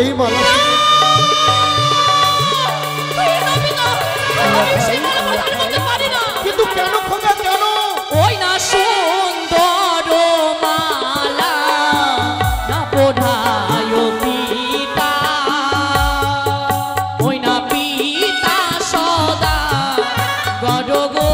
এই মালা কিন্তু কেন খোকা কেন ওই না সুন্দর মালা না পড়ায় পিতা ওই না পিতা সদা গড় গো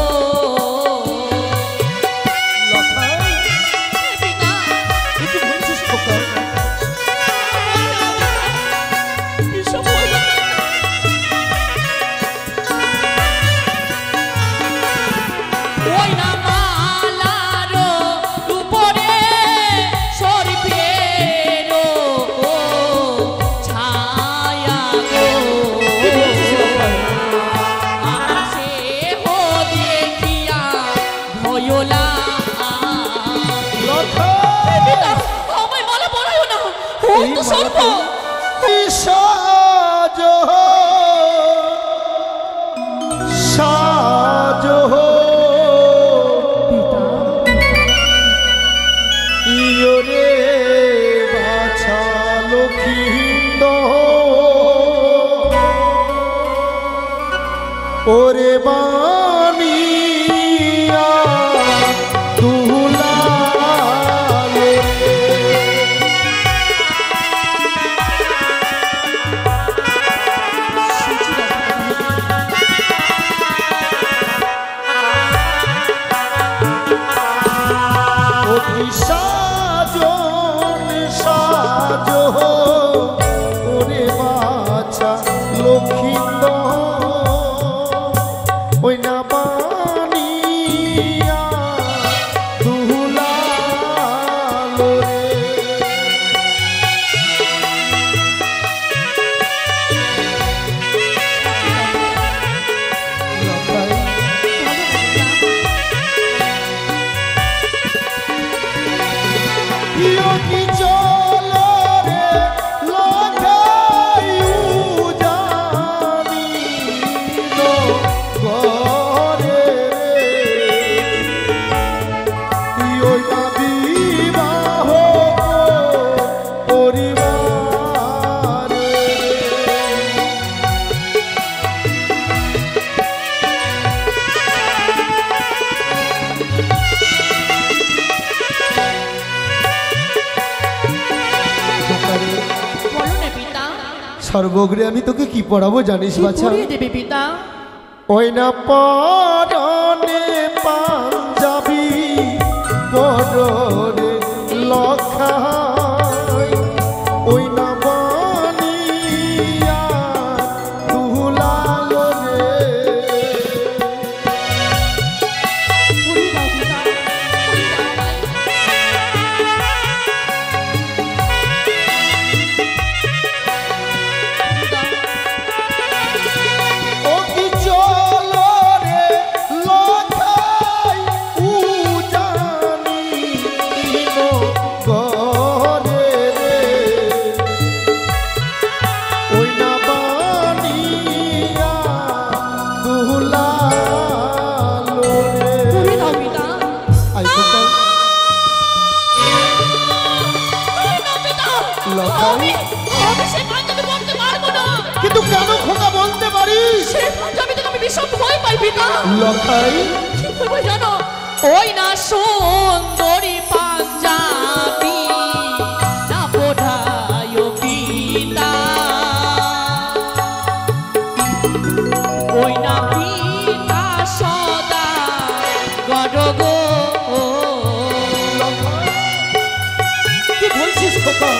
সাজো সাজো ইয়োরে বাছা লক্ষিন্দ ওরে বানিয়া দুলা সাজন সাজো ওরে বাছা লক্ষিন্দ ওই না বানিয়া দুলা রে কি চলো রে লখাইউ জানি নো ঘরে ওই না বিবাহ পরিবারে সর্বগ্রে আমি তোকে কি পড়াবো জানিস বাছা দেবে পিতা ওই না পরনে পাঞ্জাবি পরনে লখাই ওই না বানিয়া দুলাল রে কিন্তু কেন খোকা বলতে পারিস সেই পাঞ্জাবি থেকে আমি ভীষণ ভয় পাই পিতা লখাই কি বলবো জানো ওই না সুন্দরী পাঞ্জাবি না পড়ায় পিতা ওই না পিতা সদা গড় গো কি বলছিস খোকা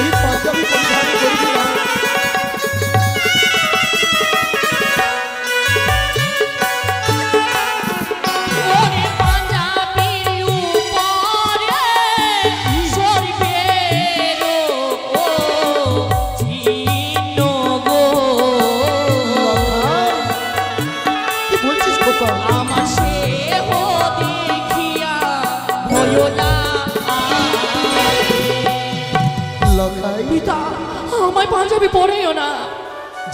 এই পাঞ্জাবি পরিধান করবি না পাঞ্জাবি পরেও না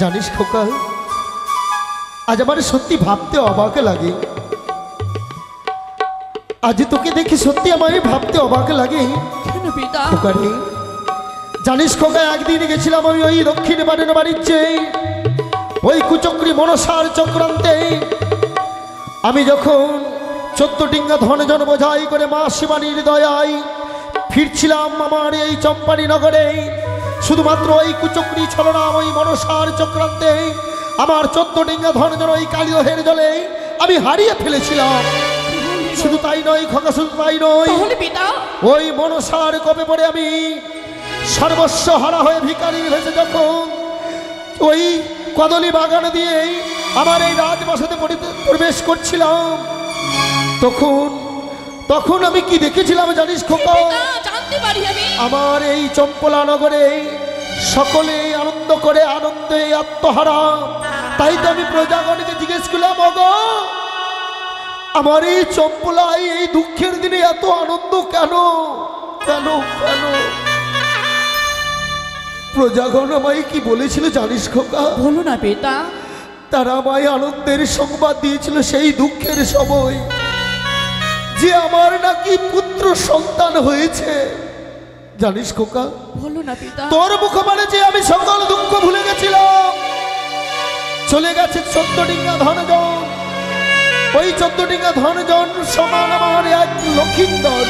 জানিস খোকা আজ আমার সত্যি ভাবতে অবাক লাগে আজ তোকে দেখে সত্যি আমার ভাবতে অবাক লাগে কেন পিতা খোকা রে জানিস খোকা, একদিন গেছিলাম আমি ওই দক্ষিণ বাড়ির বাণিজ্যে, ওই কুচক্রী মনসার চক্রান্তে। আমি যখন 14 ডিঙ্গা ধনজন বোঝাই করে মা শিবানীর দয়ায় ফিরছিলাম আমার এই চম্পানি নগরে, শুধুমাত্র ওই কুচক্রী ছলনা ওই মনসার চক্রান্তে আমার 14 ডিঙ্গা ধনজন ওই কালিদহের জলে আমি হারিয়ে ফেলেছিলাম। শুধু তাই নয় খোকা, শুধু তাই নয়, তাহলে পিতা ওই মনসার কোপে পড়ে আমি সর্বস্ব হারা হয়ে ভিখারি হয়েছে যখন ওই কদলী বাগান দিয়ে আমার এই রাজবাসাতে প্রবেশ করছিলাম, তখন আমি কি দেখেছিলাম জানিস খোকা? পিতা জানতে পারি আমি? আমার এই চম্পলা নগরে সকলে আনন্দ করে আনন্দে আত্মহারা। তাই তো আমি প্রজাগণকে জিজ্ঞেস করলাম, ওগো আমার এই চম্পলায় এই দুঃখের দিনে এত আনন্দ কেন কেন কেন? প্রজাগণ আমায় কি বলেছিল জানিস খোকা? বলো না পিতা। তারা আমায় আনন্দের সংবাদ দিয়েছিল সেই দুঃখের সময় যে আমার নাকি পুত্র সন্তান হয়েছে। জানিস খোকা? বলো না পিতা। তোর মুখমানে যে আমি সকল দুঃখ ভুলে গেছিলাম। চলে গেছে 14 ডিঙ্গা ধনজন, ওই 14 ডিঙ্গা ধনজন সমান আমার এক লক্ষিন্দর।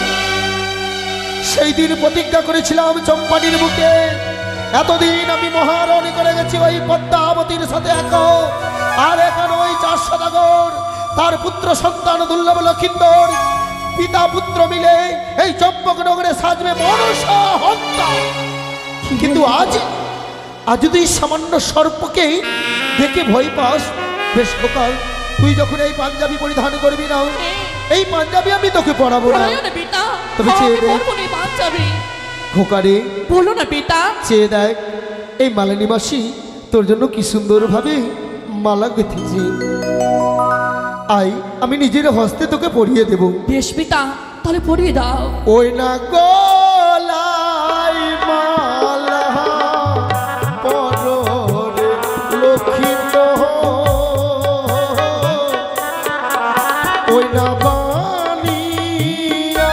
সেই দিন প্রতিজ্ঞা করেছিলাম চম্পানির বুকে, এতদিন আমি মহারণী করে গেছি ওই পদ্মাবতীর সাথে এক, আর এখন ওই 4 সদাগর তার পুত্র সন্তান দুর্লভ লক্ষিন্দর পিতা পুত্র মিলে এই চম্পকনগরে সাজবে মনসা হত্যা। কিন্তু আজ তুই সামান্য সর্পকে দেখে ভয় পাস। বেশ খোকা, তুই যখন এই পাঞ্জাবি পরিধান করবি না, এই পাঞ্জাবি আমি তোকে পরাবো না। তবে চেয়ে দেখ খোকা রে, বলো না পিতা। চেয়ে দেখ এই মালিনী মাসি তোর জন্য কি সুন্দর ভাবে মালা গেঁথেছে। আই আমি নিজের হস্তে তোকে পরিয়ে দেব। বেশ পিতা, তাহলে পরিয়ে দাও। ওই না গলাই মালা পররে লক্ষিত, ওই না বানিয়া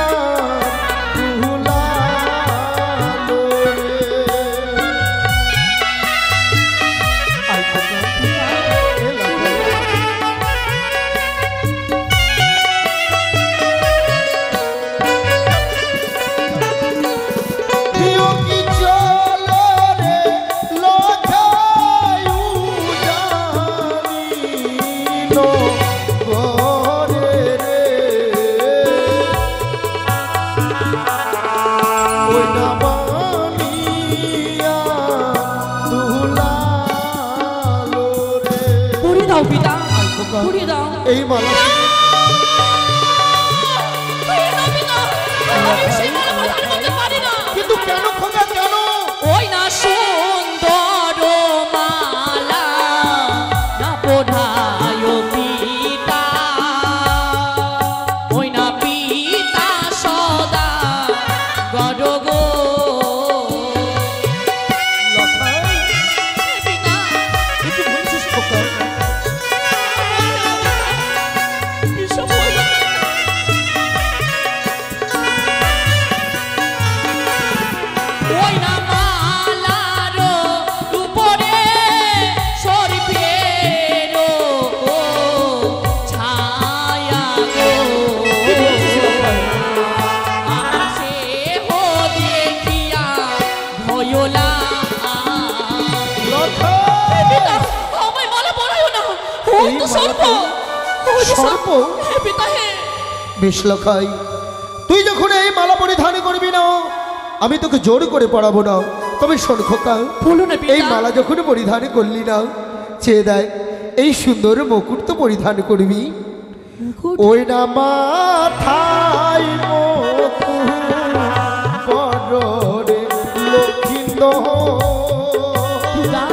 তুলালো রে। আই খোকা, এলা প্রিয় কি চলো রে লখায়ু জানিলো ঘরে রে, ওই না বানিয়া তুলালো রে। পরিয়ে দাও পিতা, খোকা, পরিয়ে দাও। এই মালা পরিয়ে দাও পিতা, আমি সেই মালা প্রদান করতে পারি না। কিন্তু কেন খোকা কেন? ওই না সুন্দর মালা না পড়ায় পিতা, ওই না পিতা সদা গড়গো লখাই পিতা। তুই বলছিস খোকা? এসব হলো না। ওই না মালার উপরে শরীফের ছায়া গো, আমার সে হো দেখিয়া ভয়লা। লখাই পিতা, আমায় মালা পরায়ও না। ওই তো এই সর্প, মালাটা- ওই তো সর্প? হে পিতা হে। বেশ লখাই, তুই যখন এই মালা পরিধান করবি না আমি তোকে জোর করে পড়াবো না। তবে শোন খোকা, বলো না পিতা। এই মালা যখন পরিধান করলি না, চেয়ে দেয় এই সুন্দর মুকুট তো পরিধান করবি। ওই না মাথায় মুকুট পররে লক্ষিন্দ, পিতা,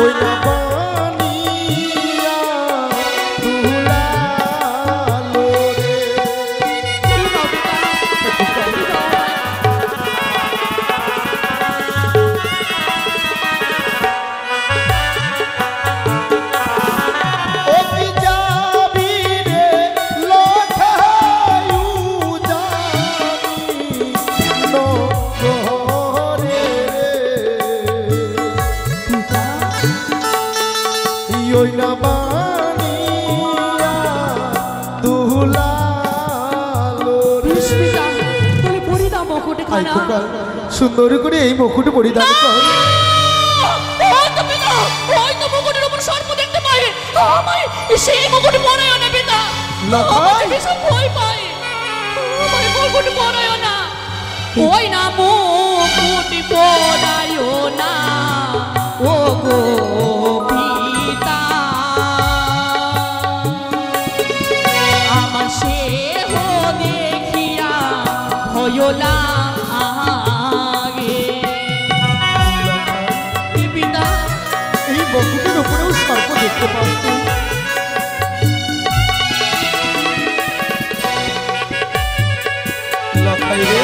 ওই না বানিয়া তুলালো রে। বলো না পিতা। বলো না। ও কি যাবি রে লখায়ু জানিলো আয় না খোকা, সুন্দর করে এই মুকুট পরিধান কর। ওই তো পিতা, ওই তো মুকুটের উপর সর্প দেখতে পাই। আমায় সেই মুকুট পরায়ও না পিতা। লখাই! আমাকে ভীষণ ভয় পাই। আমায় মুকুট পরায়ও না। ওই না মুকুট পরায়ও না, ও গো পিতা। আমার সেহ দেখিয়া ভয় লাগে। পিতা, এই মুকুটের উপরেও সর্প দেখতে পাস তুই? লখাই রে,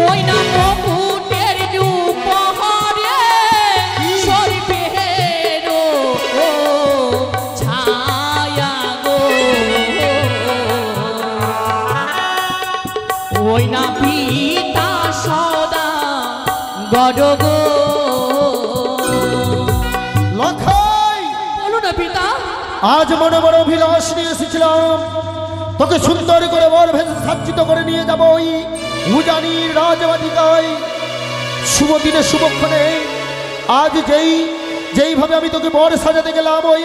ওই না মুকুটের দুপহরে সর্পেরও ছায়া গো। ওই না পিতা সদা গড গো। লখাই! বলো না পিতা। আজ মনে বড় অভিলাষ নিয়ে এসেছিলাম, তোকে সুন্দর করে বর ভেসে সজ্জিত করে নিয়ে যাব ওই উজানির রাজবাটিকায়। শুভ দিনে শুভক্ষণে আজ যেইভাবে আমি তোকে বর সাজাতে গেলাম, ওই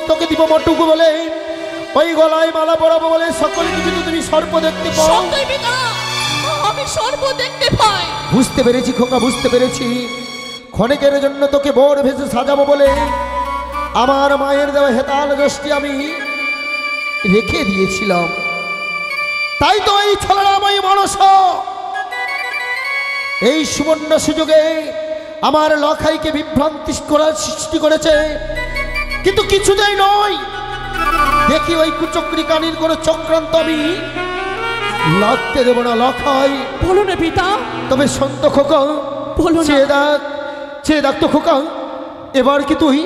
তোকে দিব মটুকু বলে, ওই গলায় মালা পরাবো বলে, সকল কিছু তুমি সর্প দেখতে পাও। সত্যই পিতা, আমি সর্প দেখতে পাই। বুঝতে পেরেছি খোকা, বুঝতে পেরেছি। ক্ষণিকের জন্য তোকে বর ভেসে সাজাবো বলে আমার মায়ের দেওয়া হেতাল যষ্টি আমি রেখে দিয়েছিলাম। তাই তো এই ছলনাময়ী মানুষ এই সুবর্ণ সুযোগে আমার লখাইকে বিভ্রান্তি করার সৃষ্টি করেছে, কিন্তু কিছুতেই নয়। দেখি ওই কুচক্রি কানির কোনো চক্রান্ত আমি লাগতে দেব না লখাই। বলো না পিতা। তবে সন্ত খোকা, বলো না। চেয়ে দেখ তো খোকা, এবার কি তুই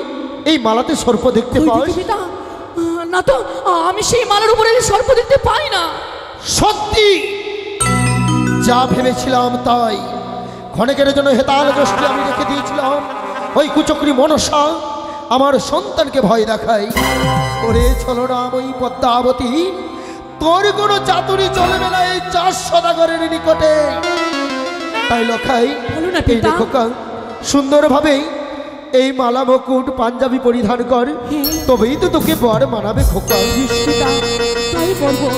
এই মালাতে সর্প দেখতে ওই পাস? দিকে পিতা, না তো আমি সেই মালার উপরে সর্প দেখতে পাই না। সত্যি যা ভেবেছিলাম তাই। ক্ষণিকের জন্য হেতাল যষ্টি আমি রেখে দিয়েছিলাম। ওই কুচক্রি মনসা আমার সন্তানকে ভয় দেখাই। ওরে ছলনাময়ী পদ্মাবতী, তোর কোনো চাতুরি চলবে না এই 4 সদাগরের নিকটে। তাই লখাই, বলো না এই পিতা। দেখো কা, সুন্দরভাবে এই মালা মুকুট পাঞ্জাবি পরিধান কর, তবেই তো তোকে বর মানাবে খোকা। পিতা, তাই বলবো।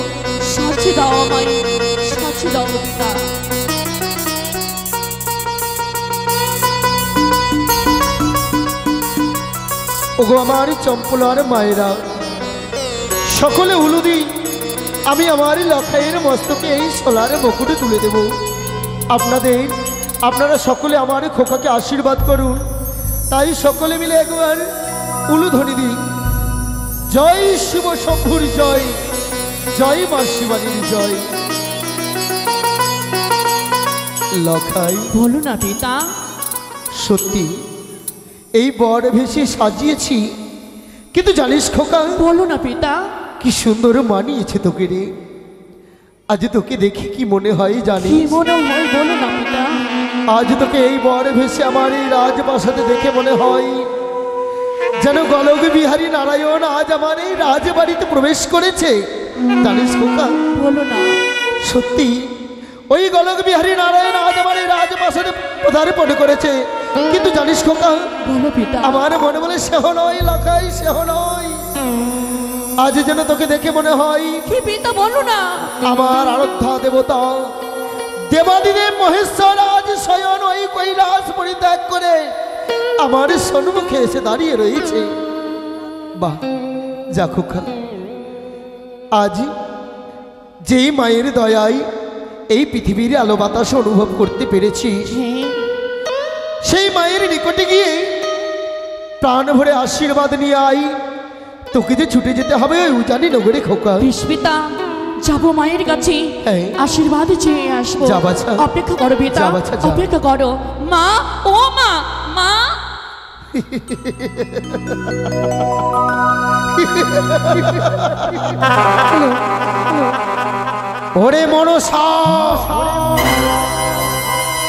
সাথে দাও আমায়, সাথে দাও পিতা। ওগো আমার চম্পলার মায়েরা, সকলে উলুদি, আমি আমার লখাইয়ের মস্তকে এই সোলার মুকুটে তুলে দেব। আপনারা সকলে আমার খোকাকে আশীর্বাদ করুন। তাই সকলে মিলে একবার উলুধ্বনি দিই। জয় শিব শম্ভুর জয়, জয় মা শিবানীর জয়। লখাই, বলো না পিতা। সত্যি এই বর ভেসে সাজিয়েছি, কিন্তু জানিস খোকা, বলো না পিতা। কি সুন্দর মানিয়েছে তোকে রে। আজ তোকে দেখি কি মনে হয় কি জানিস? মনে হয় বলো না পিতা। আজ তোকে এই বর ভেসে আমার এই রাজপ্রাসাদে দেখে মনে হয় যেন গলগ বিহারী নারায়ণ আজ আমার এই রাজবাড়িতে প্রবেশ করেছে। জানিস খোকা, বলো না। সত্যি ওই গলগ বিহারী নারায়ণ আজ আমার এই রাজপ্রাসাদে পদার্পণ করেছে। কিন্তু জানিস খোকা, বলো পিতা। আমার মনে বলে সেহ নয় লখাই, সেহ নয়। আজ যেন তোকে দেখে মনে হয় কি পিতা বলো না। আমার আরাধ্যা দেবতা দেবাদিদেব মহেশ্বর আজ স্বয়ং ওই কৈলাস পরিত্যাগ করে আমার সম্মুখে এসে দাঁড়িয়ে রয়েছে। বাহ, যা খোকা, আজ যেই মায়ের দয়ায় এই পৃথিবীর আলো বাতাস অনুভব করতে পেরেছি, হ্যাঁ, সেই মায়ের নিকটে গিয়ে প্রাণ ভরে আশীর্বাদ নিয়ে আই। তোকে যে ছুটে যেতে হবে ওই উজানি নগরে খোকা। বেশ পিতা, যাবো মায়ের কাছে, হ্যাঁ। আশীর্বাদ চেয়ে আসবো। যা বাছা। অপেক্ষা করো পিতা, যা বাছা, যা। অপেক্ষা করো। মা, ও মা, মা। ওরে মনসা,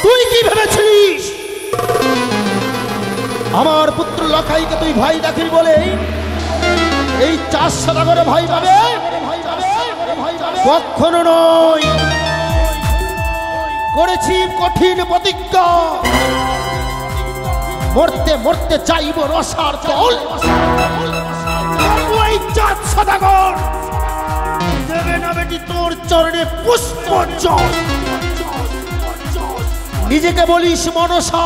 তুই কি ভেবেছিস আমার পুত্র লখাইকে তুই ভাই দেখিস বলে এই 4 সদাগরে ভাই পাবে? কখনো নয়, করেছি কঠিন প্রতিজ্ঞা, মরতে মরতে চাইব রসার জল। ওই চাঁদ সদাগর দেবে না বেটি তোর চরণে পুষ্প জল। নিজেকে বলিস মনসা,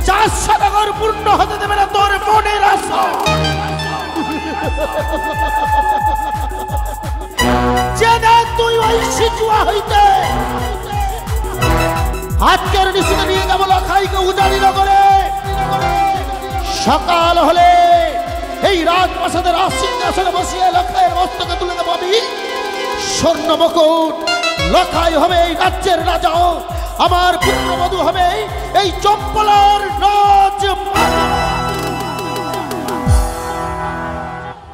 চাঁদ সদাগর পূর্ণ হতে দেবে না তোর মনের আশা। যে দেখ তুই ওই সিজুয়া হইতে আজকের নিশ্চিত নিয়ে যাবো লখাইকে উজাড়ি নগরে। সকাল হলে এই রাজপ্রাসাদের সিংহাসনে বসিয়ে লখাইয়ের মস্তকে তুলে দেবো আমি স্বর্ণ মুকুট। লখাই হবে এই রাজ্যের রাজা, আমার পুত্রবধূ হবে এই চম্পলার রাজ